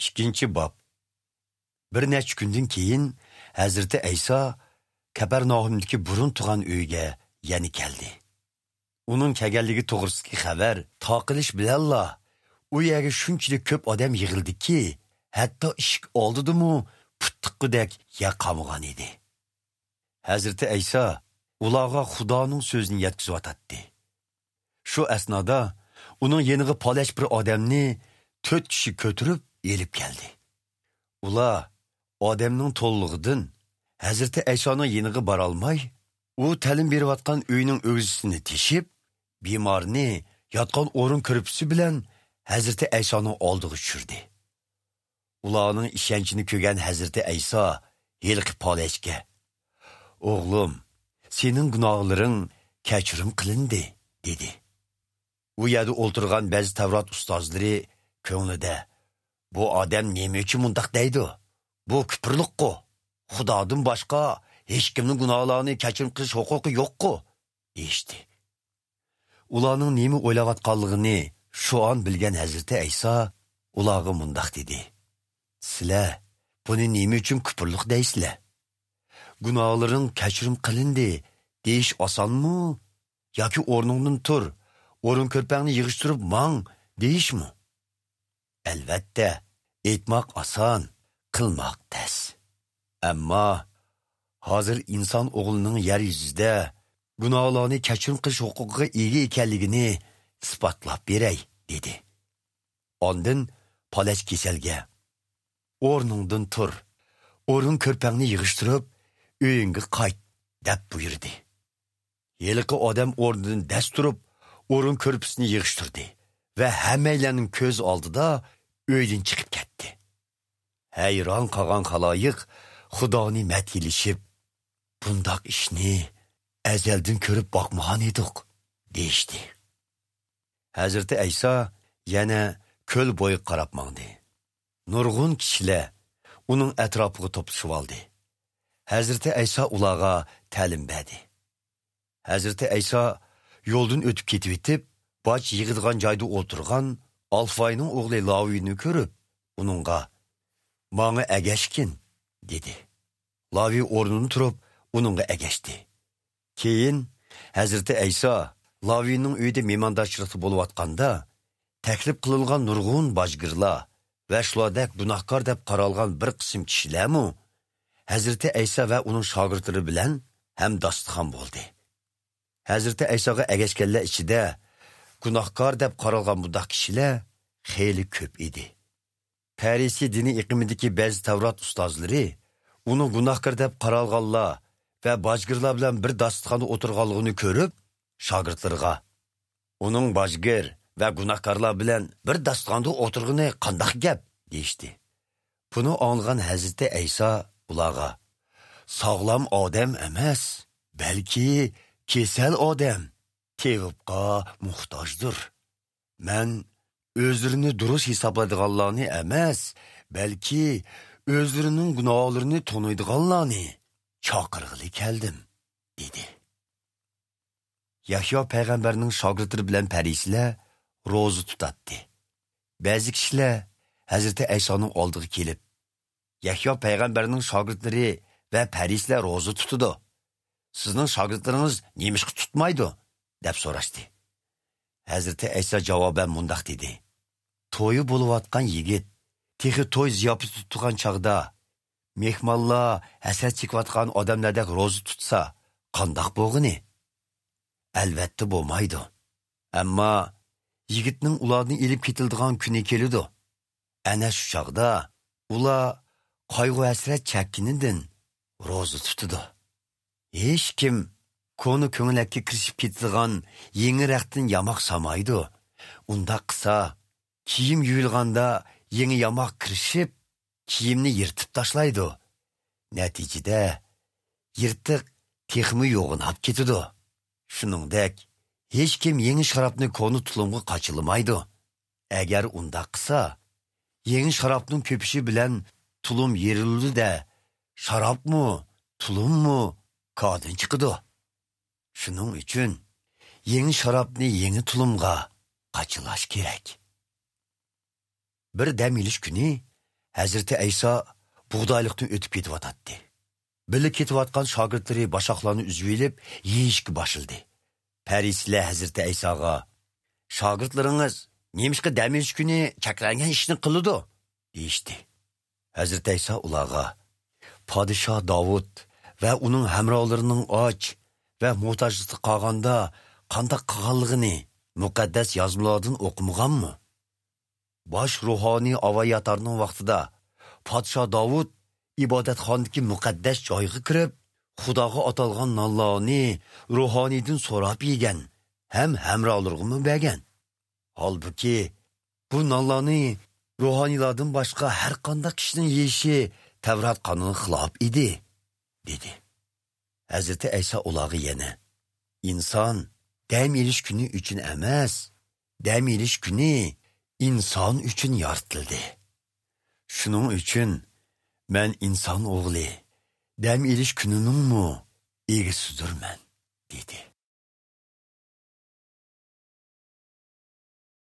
İkinci bab. Bir neçə gündən keyin Hazreti İsa Kapernaumdaki burun tuğan öyge yeni geldi. Onun kelganligi to'g'risidagi xabar taqilish bilanla u yerga shunchalik ko'p odam yig'ildi ki, hatto eshik oldidimu puttiqqidek yer qamg'an edi. Hazreti İsa ularga Xudoning so'zini yetkazayotdi. Shu asnoda uning yeniga palash bir odamni 4 kishi ko'tarib elib keldi. Ular odamning to'llig'idan Hazreti İsa'ning yeniga bora olmay, u ta'lim berayotgan uyning o'g'zisini teshib, bemorni yotgan o'rin kirpisi bilan Hazreti İsa'ning oldiga tushirdi. Ularning ishonchini ko'rgan Hazreti İsa yelqi palashga: "O'g'lim, sening gunohlaring kechirim qilindi", dedi. U yerda o'ltirgan ba'zi Tavrat ustozlari ko'nglida: "Bu odam nima uchun mundaq deydi? Bu kufrliq-ku. Xudodan boshqa hech kimning gunohlarini kechirim qilish huquqi yo'q-ku", deyishdi. Ularning nima o'ylayotganligini shu an bilgan Hazreti İsa ularga mundaq dedi: "Sizlar buni nima uchun kufrliq deysizlar? Gunohlaring kechirim qilindi deyish osonmi? Yoki o'rningdan tur, o'rin ko'rpangni yig'ishtirib mang deyishmi? Albatta, aytmoq oson, qilmoq tez. Ammo hozir inson o'g'lining yer yuzida gunohlarni kechirim qilish huquqiga ega ekanligini isbotlab beray", dedi. Ondan palash kasalga: "O'rningdan tur, o'rin ko'rpangni yig'ishtirib uyingga qayt", deb buyurdi. Yeliqi odam o'rnidan dast turib, o'rin ko'rpisini yig'ishtirdi va hammalarning ko'z oldida uydan chiqib ketdi. Hayron qolgan xaloyiq Xudoni madhilishib, "Bundoq ishni azaldan ko'rib boqmagan edik", deyishdi. Hazreti İsa yana ko'l bo'yi qarab mangdi. Nurg'un kishilar uning atrofiga to'plashib oldi. Hazreti İsa ularga ta'lim berdi. Hazreti İsa yo'ldan o'tib ketib, boj yig'ilgan joyda o'tirgan Alfayning o'g'li Laviyni ko'rib, uningga: "Manga agashkin", dedi. Lavi o'rnidan turib, uningga agashdi. Keyin Hazreti İsa Lavining uyida mehmondoshchilikda bo'layotganda, taklif qilingan nurg'un bojgirlar va shulardek gunohkor deb qaralgan bir qism kishilarmi Hazreti İsa va uning shogirdlari bilan ham dostixon bo'ldi. Hazreti İsa'ga agashganlar ichida gunohkor deb qaralgan bu kishilar xeyli ko'p edi. Farisiy dini iqimidagi ba'zi Tavrat ustozlari uni gunohkor deb qaralganlar va bojgirlar bilan bir dostixonda o'tirganligini ko'rib, shogirdlarga: "Uning bojgir va gunohkorlar bilan bir dostixonda o'tirgani qanday gap?" deyishdi. Buni anglagan Hazreti İsa ularga: "Sog'lom odam emas, balki kesal odam tevibga muhtojdir. Men o'zlarini durust hisoblaydiganlarni emas, balki o'zlarining gunohlarini taniydiganlarni chaqirg'ili keldim", dedi. Yahyo payg'ambarning shogirdlari bilan farisiylar ro'za tutatdi. Ba'zi kishilar Hazreti İsa'ning oldiga kelib, Yahyo payg'ambarning shogirdlari va farisiylar ro'za tutadi. Sizning shogirdlaringiz nemishqa tutmaydi, deb so'rashdi. Hazreti İsa javoban mundaq dedi: "To'yi bo'layotgan yigit texi to'y ziyofati tutgan chaqda mehmonlar hasad chekayotgan odamlardek ro'za tutsa, qandoq bo'lg'ini? Albatta bo'lmaydi. Ammo yigitning ularni elib ketildigan kuni keladi. Ana shu chaqda ular qayg'u hasrat chekkinidan ro'za tutadi. Hech kim konu ko'ngilakka kirishib ketadigan yangi raqtin yamoq samaydi. Unda qilsa, kiyim yuvilganda yangi yamoq kirishib, kiyimni yirtib tashlaydi. Natijada yirtiq texmi yo'g'inab ketadi. Shuningdek, hech kim yangi sharobni konu tulumga qochilmaydi. Agar unda qilsa, yangi sharobning ko'pishi bilan tulum yerildi-da, sharobmi, tulummi kodin chiqadi. Shuning uchun yangi sharobni yangi tulumga qochilash kerak." Bir dam ilish kuni Hazreti İsa buğdaylıqdan ötüp ketivatatdi. Bili ketivatqan şagirdleri başaqlarını üzüyilip yeyishki başıldı. Parisler Hazreti İsa'ga "Şagirdlarınız nemişki dam olish kuni cheklangan ishni qiladi?" deyishdi. Hazreti İsa ularga "Podshoh Davud va uning hamrohlarining och va muhtojlikda qolganda qanday qilganligini muqaddas yozmalardan o'qimaganmi? Bosh ruhoniy avoyatarning vaqtida Podshoh Davud ibodatxonadagi muqaddas joyga kirib, Xudoga atalgan nonlarni ruhoniydan so'rab yegan, ham hamrohlarga bergan. Halbuki bu nonlarni ruhoniylardan boshqa har qanday kishining yeyishi Tavrat qonuniga xilof edi, dedi. Hazreti İsa ularga yana: "İnson dam olish kuni uchun emas, dam olish kuni inson uchun yaratildi. Shuning uchun men inson o'g'li dam olish kunining egisidirman", dedi.